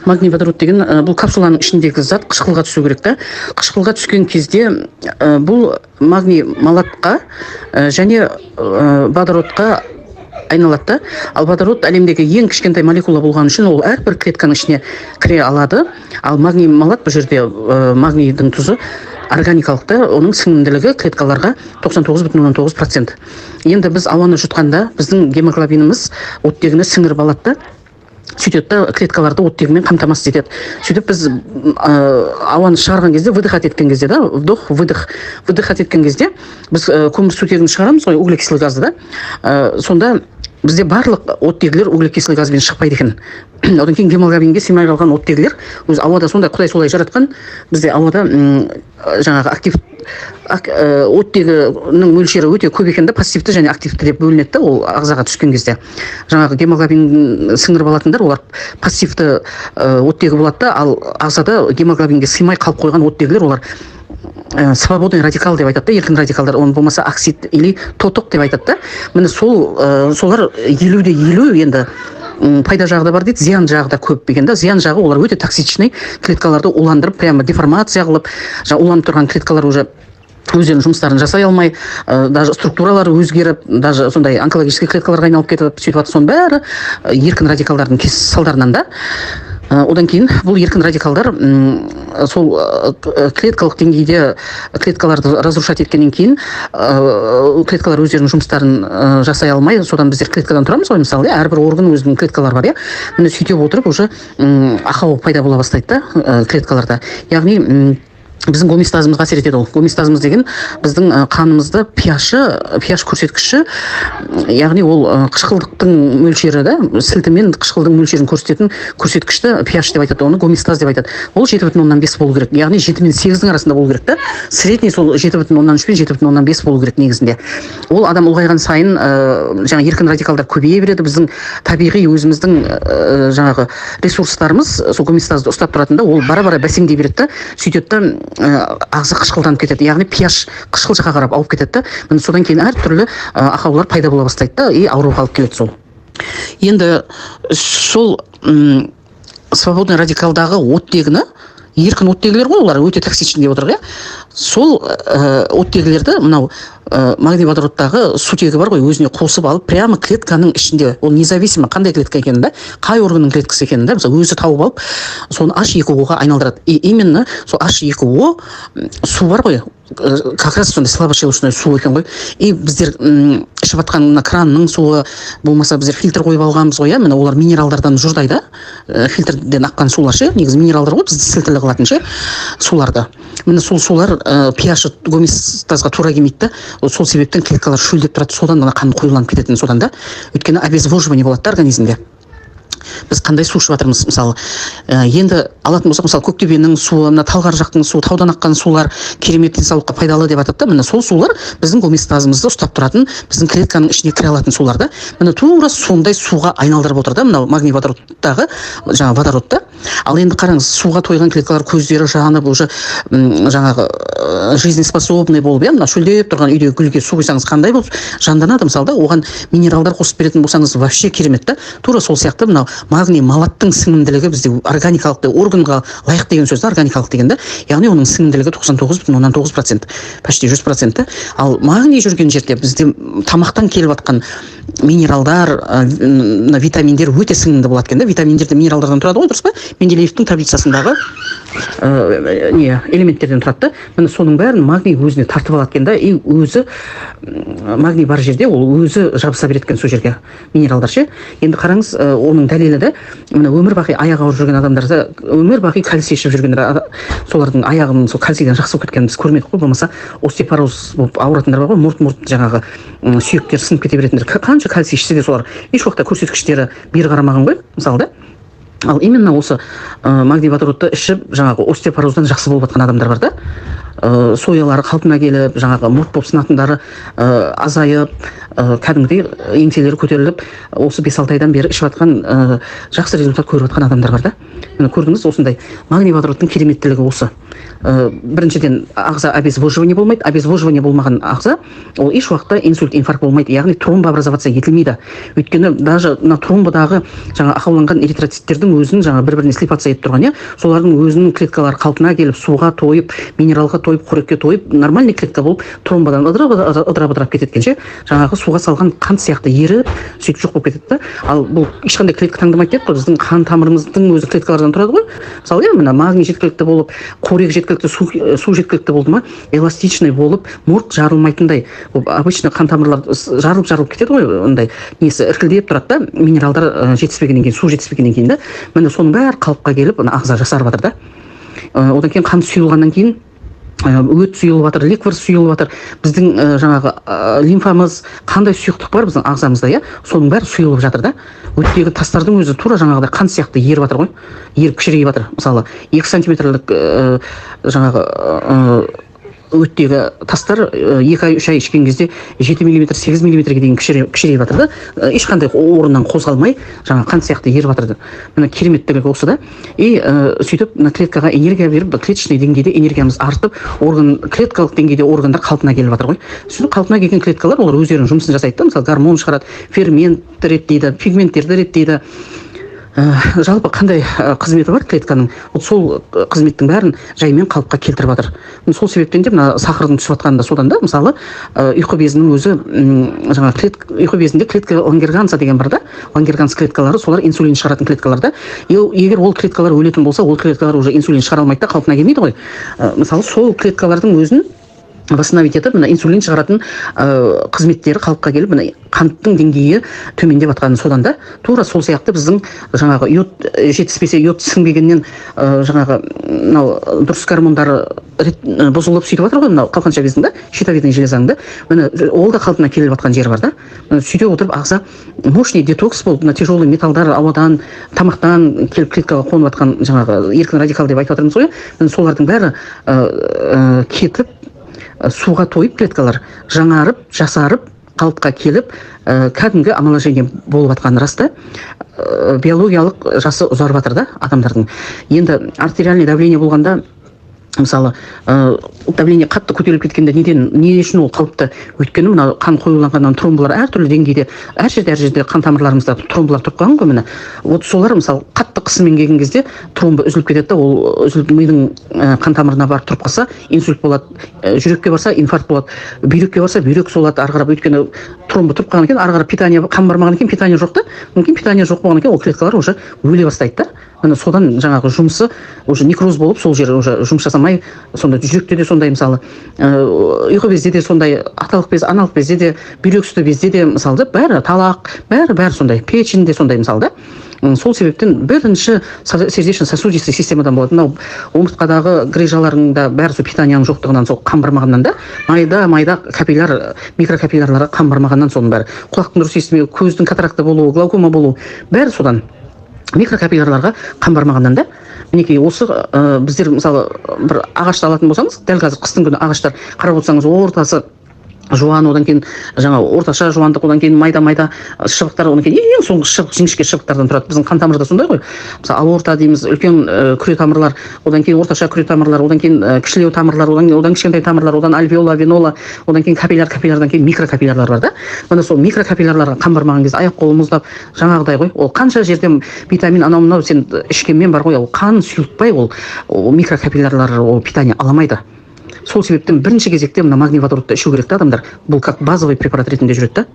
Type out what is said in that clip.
магний водород деген бұл капсуланың ішіндегі зат қышқылға түсу керек та. Қышқылға түскен кезде бұл магний малатқа және водородқа айналады. Ал водород әлемдегі ең кішкентай молекула болған үшін ол әрбір клетканың ішіне кіре алады. Ал магний малат бұл жерде магнийдің тұзы органикалық та, оның сіңімділігі клеткаларға 99,9%. Енді біз ауаны жұтқанда біздің гемоглобиніміз оттегіні сіңіріп алады. Сөйтеді клеткаларды оттегімен қамтамасыз етеді. Сөйтіп біз ауаны шығарған кезде, выдыхать еткен кезде, вдох, выдыхать еткен кезде біз көмірсутегін шығарамыз ғой, углекислый газды сонда бізде барлық оттегілер углекислый газбен шықпайды екен. Одан кейін гемоглобинге сыймай қалған оттегілер өз ауада сондай Құдай солай жаратқан. Бізде ауада жаңағы оттегінің мөлшері өте көп екен, пассивті және активті деп бөлінеді. Ол ағзаға түскен кезде жаңағы гемоглобин сіңіріп алатындар, олар пассивті оттегі болады, ал ағзада гемоглобинге сыймай қалып қойған оттегілер, олар свободный радикал деп айтады, еркін радикалдар, оны болмаса оксид или тотық деп айтады. Міне солар 50-50 енді пайда жағы да бар дейді, зиян жағы да көп деген. Зиян жағы олар өте токсичный, клеткаларды уландырып, прямо деформация қылып, уланып тұрған клеткалар уже өздерінің жұмыстарын жасай алмай, даже структуралары өзгеріп, даже сондай онкологический клеткаларға айналып кетіп, сөйтіп соның бәрі еркін радикалдардың салдарынан да. Одан кейін бұл еркін радикалдар сол клеткалық деңгейде клеткаларды разрушать еткеннен кейін клеткалар өздерінің жұмыстарын жасай алмай, содан біздер клеткадан тұрамыз ғой, мысалы, әрбір орган өзінің клеткалары бар, міне сөйтіп отырып уже ақау пайда бола бастайды да клеткаларда. Яғни біздің гомеостазымызға әсер етеді ол. Гомеостазымыз деген біздің қанымызды pH көрсеткіші, яғни ол қышқылдықтың мөлшері да, сілтімен қышқылдың мөлшерін көрсететін көрсеткішті pH деп айтады, оны гомеостаз деп айтады. Ол 7,5 болу керек, яғни 7 мен 8-дің арасында болу керек та. Средний сол 7,3 пен 7,5 болу керек негізінде. Ол адам ұлғайған сайын жаңа еркін радикалдар көбейе береді. Біздің табиғи өзіміздің жаңағы ресурстарымыз сол гомеостазды ұстап тұратында, ол бара-бара бәсеңдей береді да, сөйтеді ағза қышқылданып кетеді, яғни pH қышқыл жаққа қарап ауып кетеді. Міне содан кейін әртүрлі ақаулар пайда бола бастайды да, ауруға алып келеді сол. Енді сол свободный радикалдағы оттегіні, еркін оттегілер ғой, олар өте токсичный деп отырық, сол оттегілерді мынау магний водородтағы сутегі бар ғой, өзіне қосып алып, прямо клетканың ішінде, ол независимо қандай клетка екенін да, қай органның клеткасы екенін да, өзі тауып алып, соны H2O-ға айналдырады. И именно сол H2O су бар ғой, как раз сондай слабощелочной су екен ғой. И біздер ішіп атқан кранның суы, болмаса біздер фильтр қойып алғанбыз ғой, міне олар минералдардан жұрдайды, фильтрден аққан сулар ше, негізі минералдар ғой, бізді сілтілі қылатын ше, суларды. Міне сол сулар pH гомеостазға тура келмейді да, сол себептен клеткалар шөлдеп тұрады, содан қан қоюланып кететін, содан да, өйткені обезвоживание болады да организмде. Біз қандай су ішіп жатырмыз, мысалы, енді алатын болсақ, мысалы, Көктөбенің суы, Талғар жақтың суы, таудан аққан сулар керемет денсаулыққа пайдалы деп атады да. Міне сол сулар біздің гомеостазымызды ұстап тұратын, біздің клетканың ішіне кіре алатын сулар да. Міне тура сондай суға айналдырып отыр да, мынау магний водородтағы, жаңа водородта. Ал енді қараңыз, суға тойған клеткалар көздері жанып, уже жаңағы жизнеспособный болып, мына шөлдеп тұрған үйде гүлге су құйсаңыз қандай болып жанданады, мысалы, оған минералдар қосып беретін болсаңыз вообще керемет та. Тура сол сияқты мынау магний малаттың сіңімділігі бізде органикалық, органға лайық деген сөз, органикалық деген да, яғни оның сіңімділігі 99,9%, почти 100%. Ал магний жүрген жерде бізде тамақтан келіп атқан минералдар, витаминдер өте сіңімді болады екен да. Витаминдер де минералдардан тұрады ғой, дұрыс па? Менделеевтің таблицасындағы элементтерден тұрады. Міне соның бәрін магний өзіне тартып алады екен да, и өзі магний бар жерде ол өзі жабыса береді екен сол жерге минералдар ше. Енді қараңыз, оның дәлелі де міне өмір бақи аяғы ауырып жүрген адамдарда, өмір бақи кальций ішіп жүргендер, солардың аяғының сол кальцийден жақсы болып кеткенін біз көрмедік қой. Болмаса остеопороз болып ауыратындар бар ғой, мұрт жаңағы сүйектер сынып кете беретіндер, қанша кальций ішсе де солар еш уақытта көрсеткіштері бері қарамаған ғой, мысалы да. Ал именно осы магний водородты ішіп жаңағы остеопороздан жақсы болып жатқан адамдар бар да. Соялары қалпына келіп, жаңағы мұрт болып сынатындары азайып, кәдімгідей еңселері көтеріліп, осы 5-6 айдан бері ішіп жатқан жақсы результат көріп жатқан адамдар бар да. міне көрдіңіз, осындай магний водородтың кереметтілігі осы. Біріншіден ағза обезвоживание болмайды. Обезвоживание болмаған ағза ол еш уақытта инсульт, инфаркт болмайды, яғни тромбообразовация етілмейді. Өйткені даже мына тромбодағы жаңа ақауланған эритроциттердің өзінің жаңа бір-біріне слипация етіп тұрған, солардың өзінің клеткалары қалпына келіп, суға тойып, минералға тойып, қорекке тойып, нормальный клетка болып тромбодан ыдырап кететкенше жаңағы суға салған қант сияқты еріп, сөйтіп жоқ болып кетеді. Ал бұл ешқандай клетка таңдамайды деп қой, біздің қан тамырымыздың өзі клеткалардан тұрады ғой. Мысалы, мына магний жеткілікті болып, қорек жеткілікті, су жеткілікті болды ма, эластичный болып, мұрт жарылмайтындай. Обычно қан тамырлар жарылып кетеді ғой, ондай несі іркілдеп тұрады да, минералдар жетіспегеннен кейін, су жетіспегеннен кейін да. Міне соның бәрі қалыпқа келіп, ағза жасарып жатыр да. Одан кейін қан сұйылғаннан кейін өт сұйылып жатыр, ликвор сұйылып жатыр. Біздің жаңағы лимфамыз, қандай сұйықтық бар біздің ағзамызда, соның бәрі сұйылып жатыр да. Өттегі тастардың өзі тура жаңағыдай қан сияқты еріп жатыр ғой, еріп кішірейіп жатыр. Мысалы 2 сантиметрлік жаңағы өттегі тастар 2 ай 3 ай ішкен кезде 7 мм 8 мм-ге дейін кішірейіп жатыр да, ешқандай орнынан қозғалмай жаңа қан сияқты еріп жатыр. Міне кереметтілігі осы да. И сөйтіп клеткаға энергия беріп, клеточный деңгейде энергиямыз артып, клеткалық деңгейде органдар қалпына келіп жатыр ғой. Сөйтіп қалпына келген клеткалар олар өздерінің жұмысын жасайды да, мысалы гормон шығарады, фермент реттейді, пигменттерді реттейді. Жалпы қандай қызметі бар клетканың, сол қызметтің бәрін жаймен қалыпқа келтіріп жатыр. Сол себептен де мына сахардың түсіп жатқаны да содан да. Мысалы, ұйқы безінің өзі жаңа ұйқы безінде клетка лангерганса деген бар да, лангерганс клеткалары, солар инсулин шығаратын клеткалар да. Егер ол клеткалар өлетін болса, ол клеткалар уже инсулин шығара алмайды да, қалпына келмейді ғой. Мысалы, сол клеткалардың өзін восстановить етіп, мына инсулин шығаратын қызметтері қалыпқа келіп, мына қанттың деңгейі төмендеп жатқаны содан да. Тура сол сияқты біздің жаңағы йод жетіспесе, йод сіңбегеннен жаңағы мынау дұрыс гормондары бұзылып сөйтіп жатыр ғой, мынау қалқанша бездің да, щитовидный железаның да. Міне ол да қалпына келіп жатқан жері бар да. Сөйте отырып ағза мощный детокс болып, мына тяжелый металдар ауадан, тамақтан келіп клеткаға қонып жатқан жаңағы еркін радикал деп айтып жатырмыз ғой. Солардың бәрі кетіп, суға тойып клеткалар жаңарып, жасарып, қалыпқа келіп, кәдімгі омоложение болып жатқаны рас да. Биологиялық жасы ұзарып жатыр да адамдардың. Енді артериальный давление болғанда, мысалы, давление қатты көтеріліп кеткенде не үшін ол қалыпты? Өйткені мына қан қоюланғаннан тромболар әртүрлі деңгейде, әр жерде қан тамырларымызда тромболар тұрып қалған ғой міне. Вот солар мысалы қатты қысыммен келген кезде тромбы үзіліп кетеді да, ол үзіліп мидың қан тамырына барып тұрып қалса, инсульт болады, жүрекке барса инфаркт болады, бүйрекке барса бүйрек солады, ары қарап, өйткені тромбы тұрып қалған екен, ары қарап питание, қан бармаған екен, питание жоқ та. Мүмкін питание жоқ болған екен, ол клеткалар уже өле бастайды да. Міне содан жаңағы жұмысы уже некроз болып, сол жері уже жұмыс жасамай, сонда жүректе де сондай, мысалы, ұйқы безде де сондай, аталық без, аналық безде де, бүйрек үсті безде де, мысалы, бәрі талақ, бәрі сондай, печенде сондай, мысалы да. Сол себептен бірінші сердечно-сосудистый системадан болады. Мынау омыртқадағы грыжаларында бәрі сол питанияның жоқтығынан, сол қан бармағаннан да, майда капилляр, микрокапиллярларға қан бармағаннан соның бәрі. Құлақтың дұрыс естімеу, көздің катаракта болуы, глаукома болуы, бәрі содан. Микрокапиллярларға қан бармағаннан да. Мінекей осы біздер мысалы бір ағашты алатын болсаңыз, дәл қазір қыстың күні ағаштар қарап отырсаңыз, ортасы жуан, одан кейін жаңа орташа жуандық, одан кейін майда шыбықтар, одан кейін ең соңғы жіңішке шыбықтардан тұрады. Біздің қан тамырда сондай ғой. Мысалы аорта дейміз, үлкен күре тамырлар, одан кейін орташа күре тамырлар, одан кейін кішілеу тамырлар, одан кішкентай тамырлар, одан альвеола, венола, одан кейін капилляр, кейін микрокапиллярлар бар да. Мына сол микрокапиллярларға қан бармаған кезде аяқ қолы мұздап, жаңағыдай ғой. Ол қанша жерден витамин анау мынау сен ішкенмен бар ғой, ол қан сұйылтпай, ол микрокапиллярлар ол питание аламайды. Сол себептен бірінші кезекте мына магний водородты ішу керек та адамдар. Бұл как базовый препарат ретінде жүреді да.